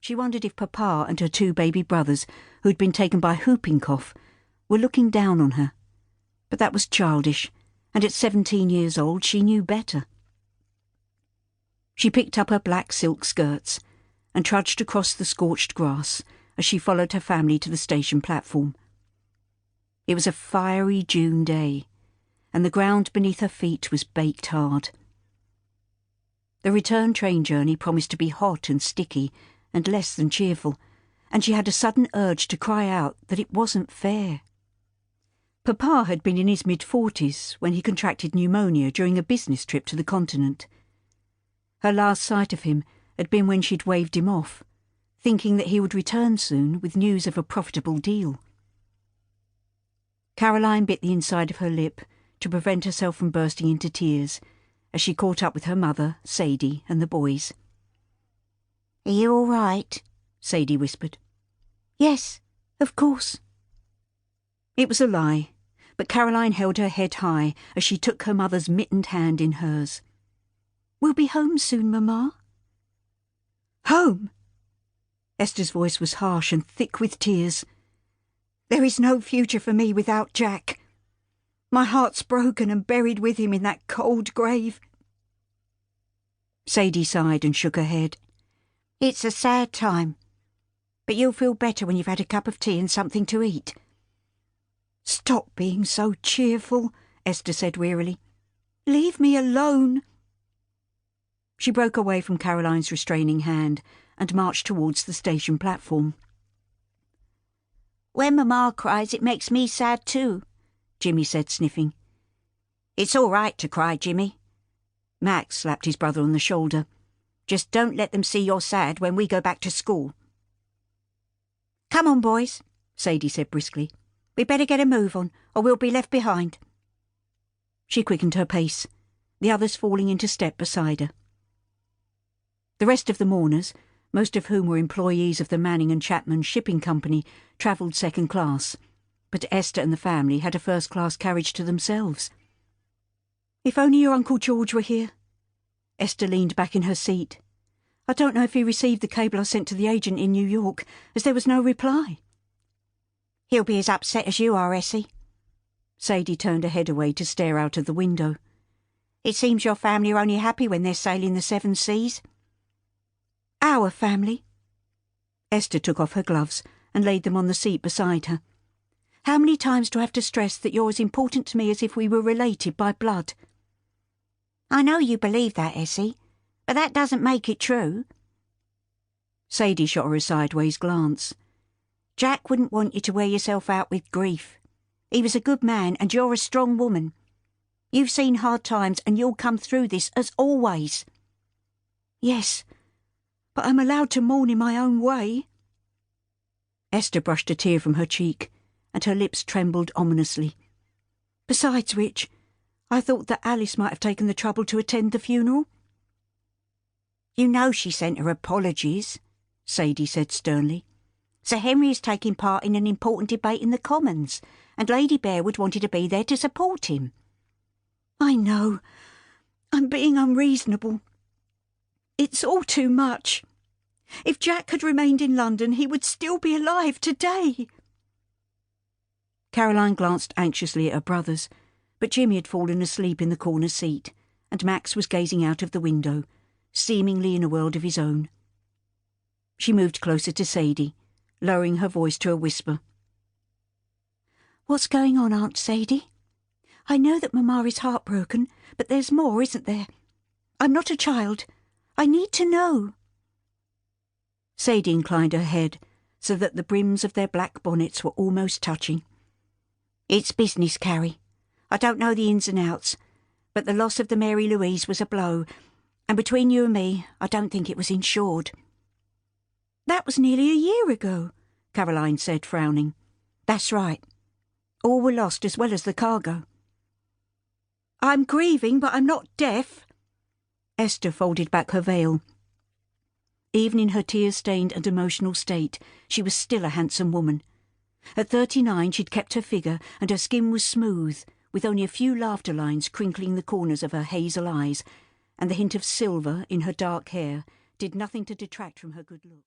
She wondered if Papa and her 2 baby brothers, who had been taken by whooping cough, were looking down on her. But that was childish, and at 17 years old she knew better. She picked up her black silk skirts and trudged across the scorched grass as she followed her family to the station platform. It was a fiery June day, and the ground beneath her feet was baked hard. The return train journey promised to be hot and sticky and less than cheerful, and she had a sudden urge to cry out that it wasn't fair. Papa had been in his mid-40s when he contracted pneumonia during a business trip to the continent. Her last sight of him had been when she'd waved him off, thinking that he would return soon with news of a profitable deal. Caroline bit the inside of her lip to prevent herself from bursting into tears as she caught up with her mother, Sadie, and the boys. "Are you all right?" Sadie whispered. "Yes, of course." It was a lie, but Caroline held her head high as she took her mother's mittened hand in hers. "We'll be home soon, Mamma." "Home?" Esther's voice was harsh and thick with tears. "There is no future for me without Jack. My heart's broken and buried with him in that cold grave." Sadie sighed and shook her head. "It's a sad time, but you'll feel better when you've had a cup of tea and something to eat." "Stop being so cheerful," Esther said wearily. "Leave me alone." She broke away from Caroline's restraining hand and marched towards the station platform. "When Mamma cries, it makes me sad too," Jimmy said, sniffing. "It's all right to cry, Jimmy." Max slapped his brother on the shoulder. "Just don't let them see you're sad when we go back to school." "Come on, boys," Sadie said briskly. "We better get a move on, or we'll be left behind." She quickened her pace, the others falling into step beside her. The rest of the mourners, most of whom were employees of the Manning and Chapman Shipping Company, travelled second class, but Esther and the family had a first-class carriage to themselves. "If only your Uncle George were here." Esther leaned back in her seat. "I don't know if he received the cable I sent to the agent in New York, as there was no reply." "He'll be as upset as you are, Essie." Sadie turned her head away to stare out of the window. "It seems your family are only happy when they're sailing the 7 seas." "Our family." Esther took off her gloves and laid them on the seat beside her. "How many times do I have to stress that you're as important to me as if we were related by blood?" "I know you believe that, Essie, but that doesn't make it true." Sadie shot her a sideways glance. "Jack wouldn't want you to wear yourself out with grief. He was a good man and you're a strong woman. You've seen hard times and you'll come through this as always." "Yes, but I'm allowed to mourn in my own way." Esther brushed a tear from her cheek, and her lips trembled ominously. "Besides which, I thought that Alice might have taken the trouble to attend the funeral." "You know she sent her apologies," Sadie said sternly. "Sir Henry is taking part in an important debate in the Commons, and Lady Bearwood wanted to be there to support him." "I know. I'm being unreasonable. It's all too much. If Jack had remained in London, he would still be alive today." Caroline glanced anxiously at her brothers, but Jimmy had fallen asleep in the corner seat, and Max was gazing out of the window, seemingly in a world of his own. She moved closer to Sadie, lowering her voice to a whisper. "What's going on, Aunt Sadie? I know that Mamma is heartbroken, but there's more, isn't there? I'm not a child. I need to know." Sadie inclined her head so that the brims of their black bonnets were almost touching. "It's business, Carrie. I don't know the ins and outs, but the loss of the Mary Louise was a blow, and between you and me, I don't think it was insured." "That was nearly a year ago," Caroline said, frowning. "That's right. All were lost as well as the cargo." "I'm grieving, but I'm not deaf." Esther folded back her veil. Even in her tear-stained and emotional state, she was still a handsome woman. At 39 she'd kept her figure, and her skin was smooth, with only a few laughter lines crinkling the corners of her hazel eyes, and the hint of silver in her dark hair did nothing to detract from her good looks.